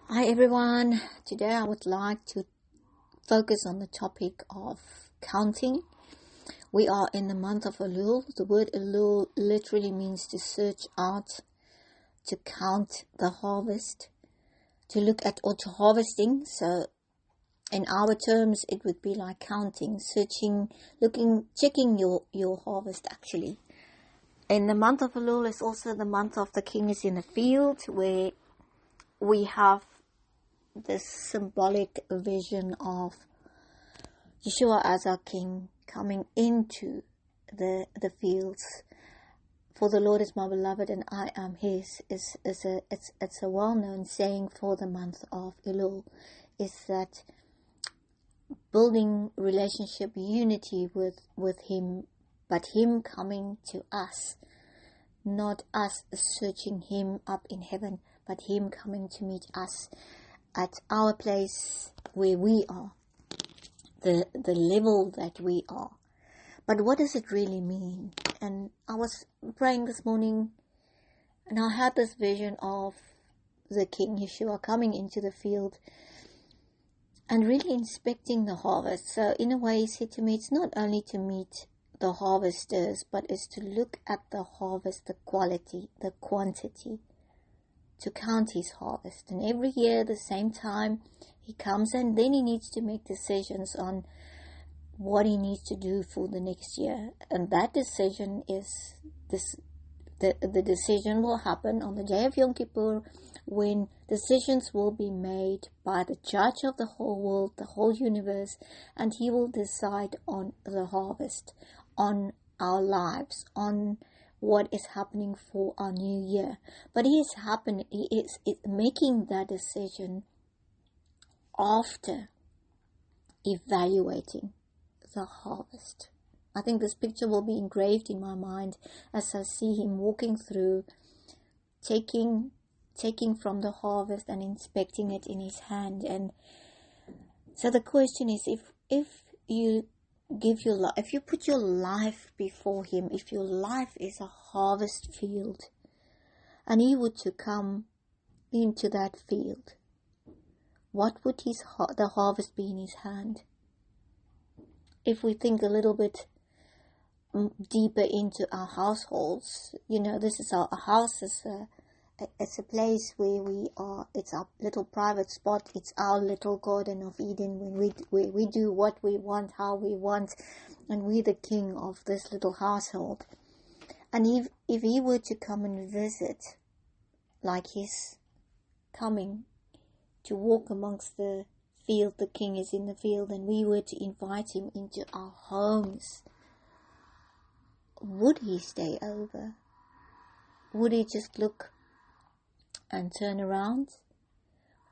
Hi everyone, today I would like to focus on the topic of counting. We are in the month of Elul. The word Elul literally means to search out, to count the harvest, to look at or to harvesting. So in our terms it would be like counting, searching, looking, checking your harvest actually. In the month of Elul is also the month of the king is in the field, where we have this symbolic vision of Yeshua as our King coming into the fields. For the Lord is my beloved and I am His. It's a well-known saying for the month of Elul. Is that building relationship, unity with Him, but Him coming to us, not us searching Him up in heaven, but Him coming to meet us at our place where we are, the level that we are. But what does it really mean? And I was praying this morning, and I had this vision of the King Yeshua coming into the field and really inspecting the harvest. So in a way, he said to me, it's not only to meet the harvesters, but it's to look at the harvest, the quality, the quantity, to count his harvest. And every year, the same time, he comes and then he needs to make decisions on what he needs to do for the next year. And that decision is the decision will happen on the day of Yom Kippur, when decisions will be made by the judge of the whole world, the whole universe, and he will decide on the harvest, on our lives, on what is happening for our new year. But he is making that decision after evaluating the harvest. I think this picture will be engraved in my mind as I see him walking through, taking from the harvest and inspecting it in his hand. And so the question is, if you give your life, if you put your life before him, if your life is a harvest field and he were to come into that field, what would the harvest be in his hand? If we think a little bit deeper into our households, this is our house, it's a place where we are, it's our little private spot, it's our little Garden of Eden, where we do what we want, how we want, and we're the king of this little household. And if he were to come and visit, like he's coming to walk amongst the field, the king is in the field, and we were to invite him into our homes, would he stay over? Would he just look and turn around?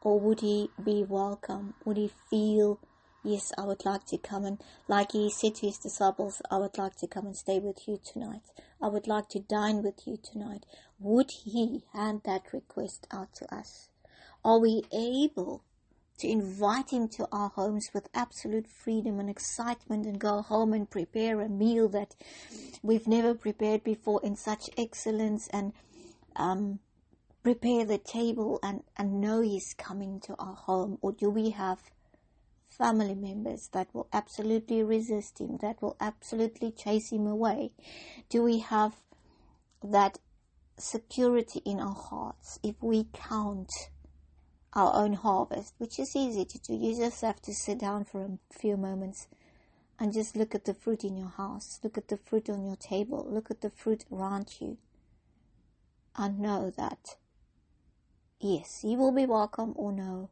Or would he be welcome? Would he feel, yes, I would like to come, and like he said to his disciples, I would like to come and stay with you tonight. I would like to dine with you tonight. Would he hand that request out to us? Are we able to invite him to our homes with absolute freedom and excitement, and go home and prepare a meal that we've never prepared before in such excellence, and prepare the table and know he's coming to our home? Or do we have family members that will absolutely resist him, that will absolutely chase him away? Do we have that security in our hearts if we count our own harvest, which is easy to do? You just have to sit down for a few moments and just look at the fruit in your house, look at the fruit on your table, look at the fruit around you, and know that, yes, he will be welcome, or no,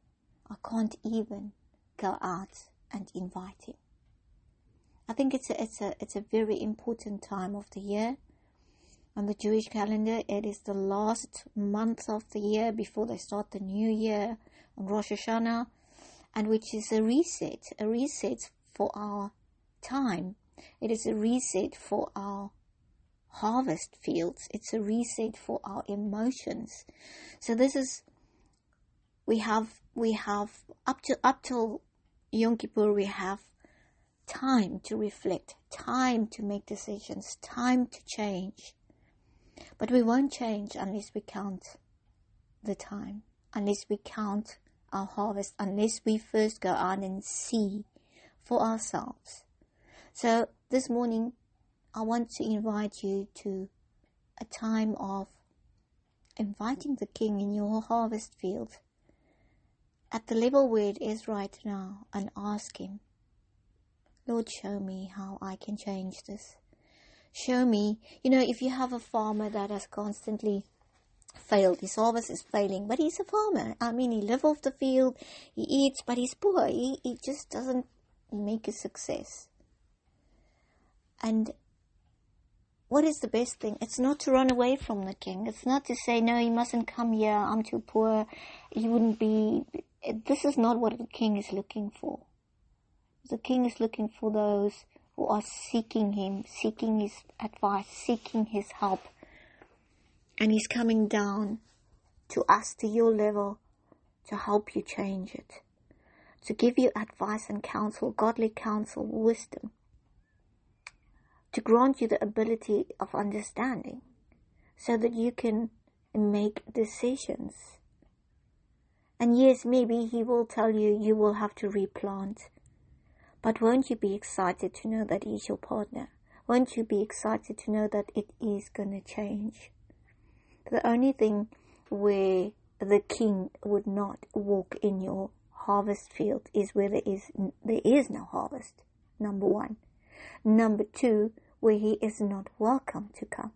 I can't even go out and invite him. I think it's a very important time of the year. On the Jewish calendar, it is the last month of the year before they start the new year on Rosh Hashanah, and which is a reset for our time. It is a reset for our harvest fields. It's a reset for our emotions. So this is, we have up till Yom Kippur, we have time to reflect, time to make decisions, time to change. But we won't change unless we count the time, unless we count our harvest unless we first go out and see for ourselves. So this morning, I want to invite you to a time of inviting the King in your harvest field at the level where it is right now, and ask Him, Lord, show me how I can change this. Show me, if you have a farmer that has constantly failed, his harvest is failing, but he's a farmer. He lives off the field, he eats, but he's poor. He just doesn't make a success. And what is the best thing? It's not to run away from the King. It's not to say, no, he mustn't come here, I'm too poor. He wouldn't be... This is not what the King is looking for. The King is looking for those who are seeking Him, seeking His advice, seeking His help. And He's coming down to us, to your level, to help you change it. To give you advice and counsel, godly counsel, wisdom. To grant you the ability of understanding so that you can make decisions. And yes, maybe He will tell you, you will have to replant. But won't you be excited to know that He's your partner? Won't you be excited to know that it is going to change? The only thing where the King would not walk in your harvest field is where there is no harvest, number one. Number two, where He is not welcome to come.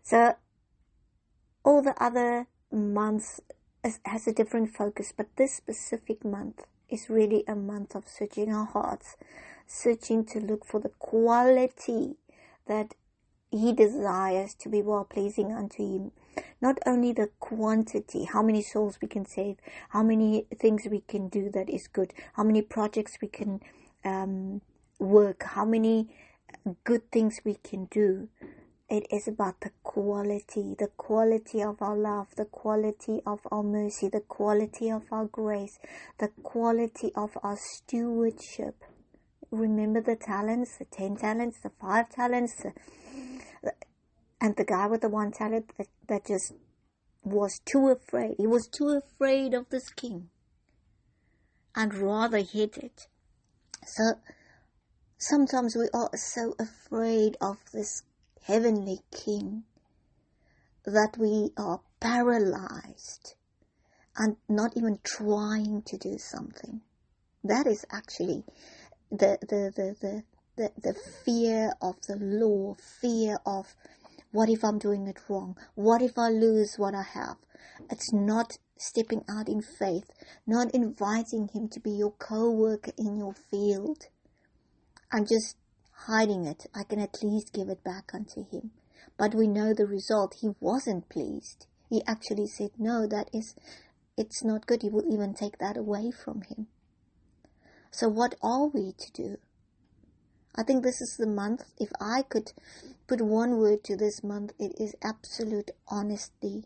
So all the other months has a different focus, but this specific month is really a month of searching our hearts, searching to look for the quality that He desires to be well-pleasing unto Him. Not only the quantity, how many souls we can save, how many things we can do that is good, how many projects we can work, how many good things we can do. It is about the quality of our love, the quality of our mercy, the quality of our grace, the quality of our stewardship. Remember the talents, the 10 talents, the 5 talents, and the guy with the 1 talent that just was too afraid. He was too afraid of this King and rather hid it. So sometimes we are so afraid of this heavenly King that we are paralyzed and not even trying to do something. That is actually the fear of the law, fear of what if I'm doing it wrong? What if I lose what I have? It's not stepping out in faith, not inviting Him to be your co-worker in your field and just hiding it. I can at least give it back unto Him. But we know the result. He wasn't pleased. He actually said, no, it's not good. He will even take that away from him. So what are we to do? I think this is the month. If I could put one word to this month, it is absolute honesty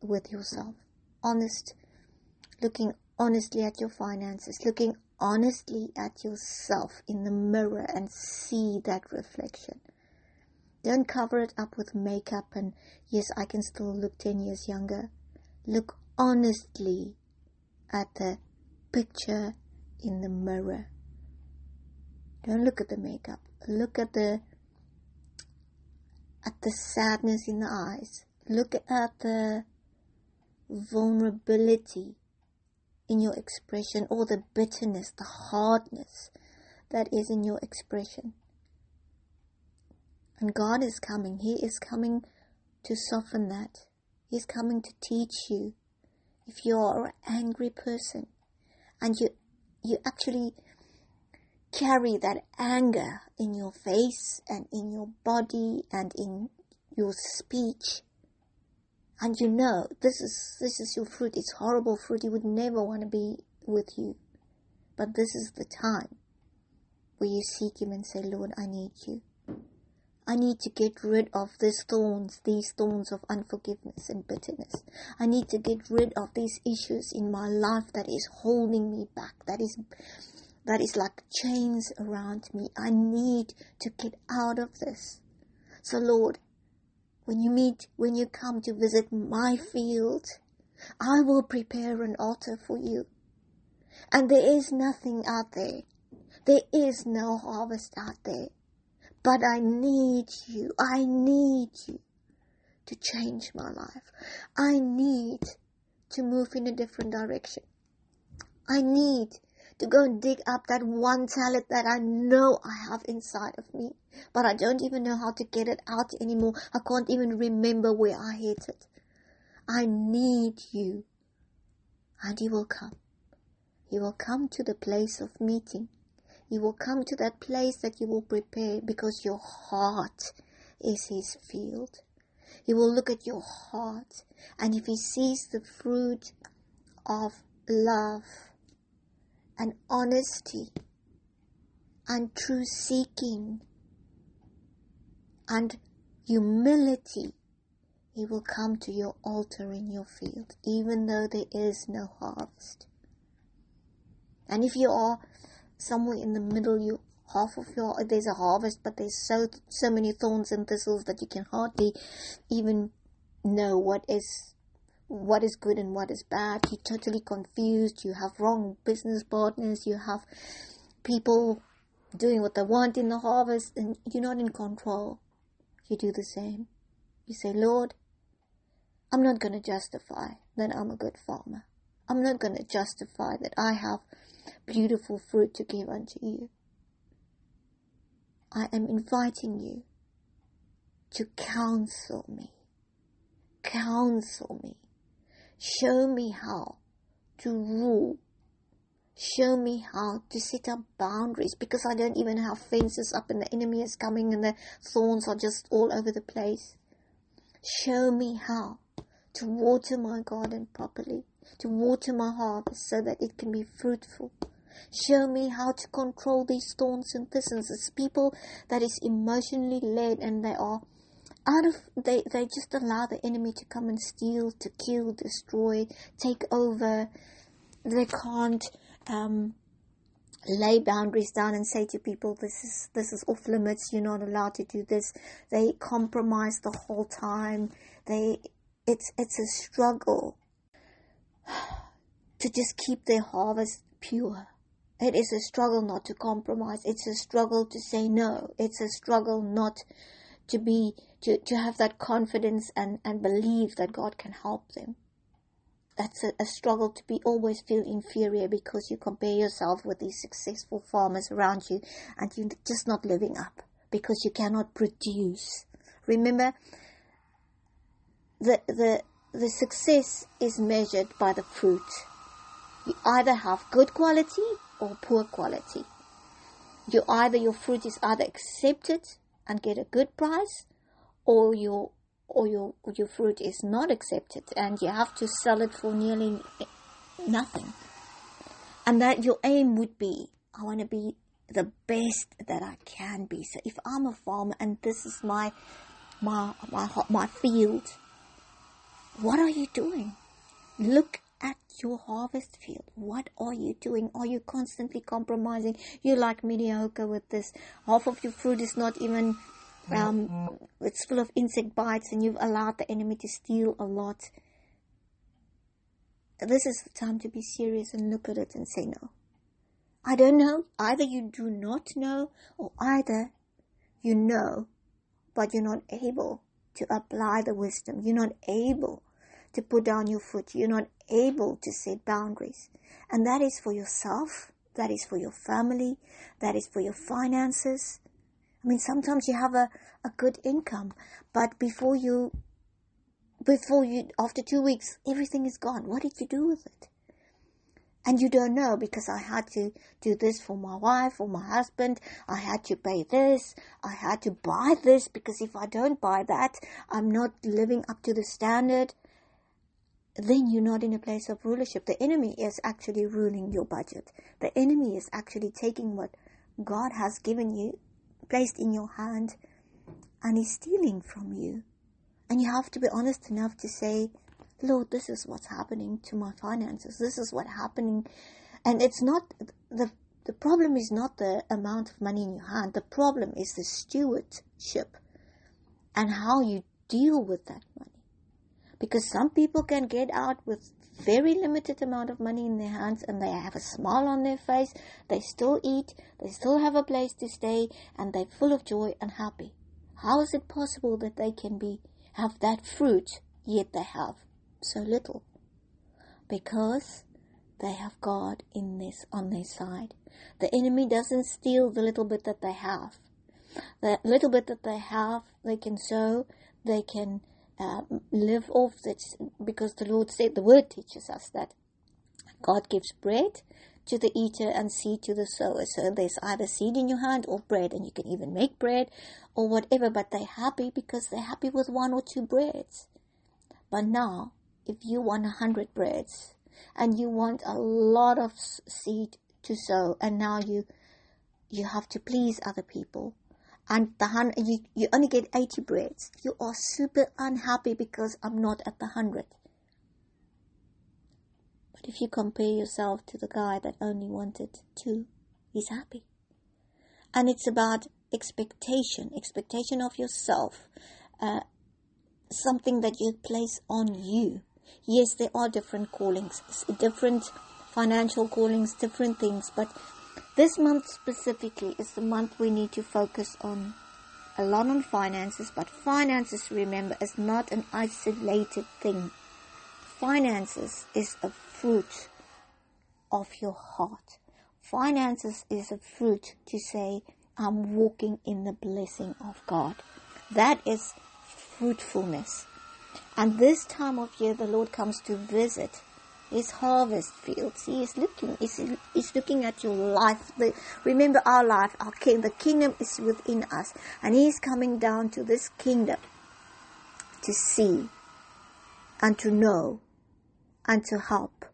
with yourself. Honest, looking honestly at your finances, looking honestly at yourself in the mirror and see that reflection. Don't cover it up with makeup and, yes, I can still look 10 years younger. Look honestly at the picture in the mirror. Don't look at the makeup. Look at the sadness in the eyes. Look at the vulnerability in your expression, or the bitterness, the hardness that is in your expression. And God is coming. He is coming to soften that. He's coming to teach you. If you're an angry person and you actually carry that anger in your face and in your body and in your speech, and you know this is your fruit, it's horrible fruit, he would never want to be with you. But this is the time where you seek him and say, Lord, I need you. I need to get rid of these thorns of unforgiveness and bitterness. I need to get rid of these issues in my life that is holding me back, that is like chains around me. I need to get out of this. So Lord, when you come to visit my field, I will prepare an altar for you. And there is nothing out there. There is no harvest out there. But I need you. I need you to change my life. I need to move in a different direction. I need to go and dig up that one talent that I know I have inside of me, but I don't even know how to get it out anymore. I can't even remember where I hid it. I need you. And He will come. He will come to the place of meeting. He will come to that place that you will prepare, because your heart is His field. He will look at your heart, and if He sees the fruit of love and honesty and true seeking and humility, He will come to your altar in your field, even though there is no harvest. And if you are somewhere in the middle, there's a harvest, but there's so many thorns and thistles that you can hardly even know what is good and what is bad. You're totally confused. You have wrong business partners. You have people doing what they want in the harvest, and you're not in control. You do the same. You say, Lord, I'm not going to justify that I'm a good farmer. I'm not going to justify that I have beautiful fruit to give unto you. I am inviting you to counsel me. Counsel me. Show me how to rule. Show me how to set up boundaries, because I don't even have fences up and the enemy is coming and the thorns are just all over the place. Show me how to water my garden properly, to water my harvest so that it can be fruitful. Show me how to control these thorns and thistles. It's people that is emotionally led, and they just allow the enemy to come and steal, to kill, destroy, take over. They can't lay boundaries down and say to people, this is off limits, you're not allowed to do this. They compromise the whole time. It's a struggle to just keep their harvest pure. It is a struggle not to compromise. It's a struggle to say no. It's a struggle not to have that confidence and believe that God can help them. That's a struggle to always feel inferior because you compare yourself with these successful farmers around you and you're just not living up because you cannot produce. Remember, the success is measured by the fruit. You either have good quality or poor quality. Your fruit is either accepted and get a good price, or your fruit is not accepted and you have to sell it for nearly nothing. And that your aim would be, I want to be the best that I can be. So if I'm a farmer and this is my field, what are you doing? Look at your harvest field. What are you doing? Are you constantly compromising? You're like mediocre with this. Half of your fruit is not even, it's full of insect bites, and you've allowed the enemy to steal a lot. This is the time to be serious and look at it and say no. I don't know. Either you do not know, or either you know, but you're not able to apply the wisdom. You're not able to put down your foot. You're not able to set boundaries. And that is for yourself. That is for your family. That is for your finances. I mean, sometimes you have a good income, but before you, after 2 weeks, everything is gone. What did you do with it? And you don't know, because I had to do this for my wife or my husband. I had to pay this. I had to buy this, because if I don't buy that, I'm not living up to the standard. Then you're not in a place of rulership. The enemy is actually ruling your budget. The enemy is actually taking what God has given you, placed in your hand, and he's stealing from you. And you have to be honest enough to say, Lord, this is what's happening to my finances. This is what's happening. And it's not, the problem is not the amount of money in your hand. The problem is the stewardship and how you deal with that money. Because some people can get out with very limited amount of money in their hands, and they have a smile on their face. They still eat, they still have a place to stay, and they're full of joy and happy. How is it possible that they can have that fruit, yet they have so little? Because they have God on their side. The enemy doesn't steal the little bit that they have. The little bit that they have, they can sow, they can live off that, because the Lord said, the word teaches us that God gives bread to the eater and seed to the sower. So there's either seed in your hand or bread, and you can even make bread or whatever, but they're happy because they're happy with 1 or 2 breads. But now, if you want 100 breads and you want a lot of seed to sow, and now you have to please other people, and you only get 80 breads, you are super unhappy because I'm not at the 100. But if you compare yourself to the guy that only wanted 2, he's happy. And it's about expectation of yourself, something that you place on you. Yes, there are different callings, different financial callings, different things, but this month specifically is the month we need to focus on a lot on finances. But finances, remember, is not an isolated thing. Finances is a fruit of your heart. Finances is a fruit to say, I'm walking in the blessing of God. That is fruitfulness. And this time of year, the Lord comes to visit His harvest fields. He is looking. He's looking at your life. Remember our life, our king. The kingdom is within us, and He is coming down to this kingdom to see, and to know, and to help,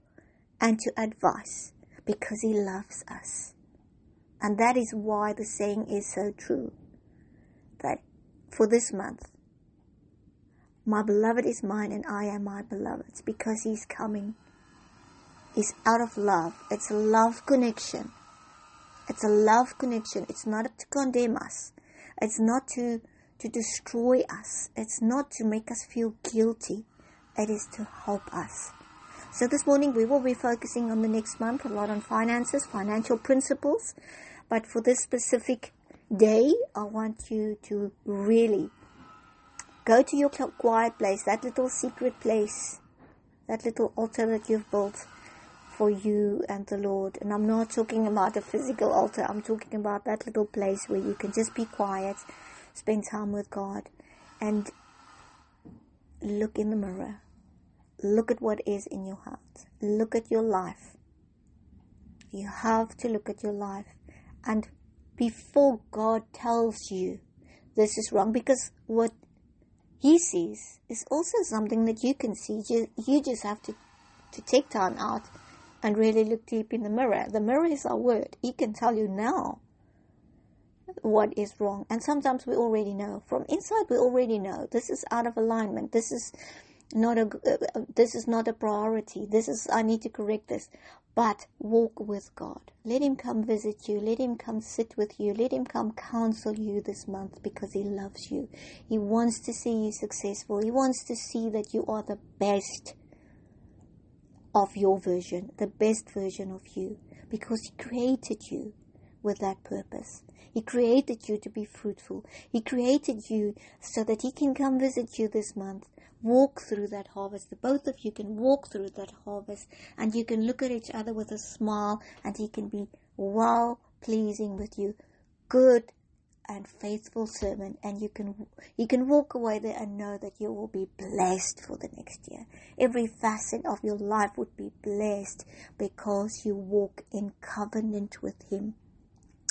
and to advise, because He loves us. And that is why the saying is so true, that for this month, my beloved is mine and I am my beloved's, because He's coming. It's out of love. It's a love connection. It's a love connection. It's not to condemn us. It's not to destroy us. It's not to make us feel guilty. It is to help us. So this morning we will be focusing on the next month a lot on finances, financial principles. But for this specific day, I want you to really go to your quiet place, that little secret place, that little altar that you've built for you and the Lord. And I'm not talking about a physical altar. I'm talking about that little place where you can just be quiet, spend time with God, and look in the mirror. Look at what is in your heart. Look at your life. You have to look at your life. And before God tells you this is wrong, because what He sees is also something that you can see. You just have to take time out and really look deep in the mirror. The mirror is our word. He can tell you now what is wrong. And sometimes we already know. From inside, we already know. This is out of alignment. This is not a priority. I need to correct this. But walk with God. Let Him come visit you. Let Him come sit with you. Let Him come counsel you this month, because He loves you. He wants to see you successful. He wants to see that you are the best of your version, the best version of you, because He created you with that purpose. He created you to be fruitful. He created you so that He can come visit you this month. Walk through that harvest. The both of you can walk through that harvest, and you can look at each other with a smile, and He can be well pleasing with you. Good and faithful servant, and you can walk away there and know that you will be blessed for the next year. Every facet of your life would be blessed because you walk in covenant with Him.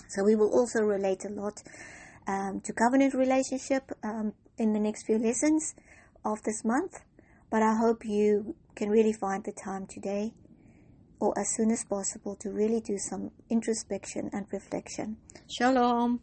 So we will also relate a lot to covenant relationship in the next few lessons of this month, but I hope you can really find the time today or as soon as possible to really do some introspection and reflection. Shalom.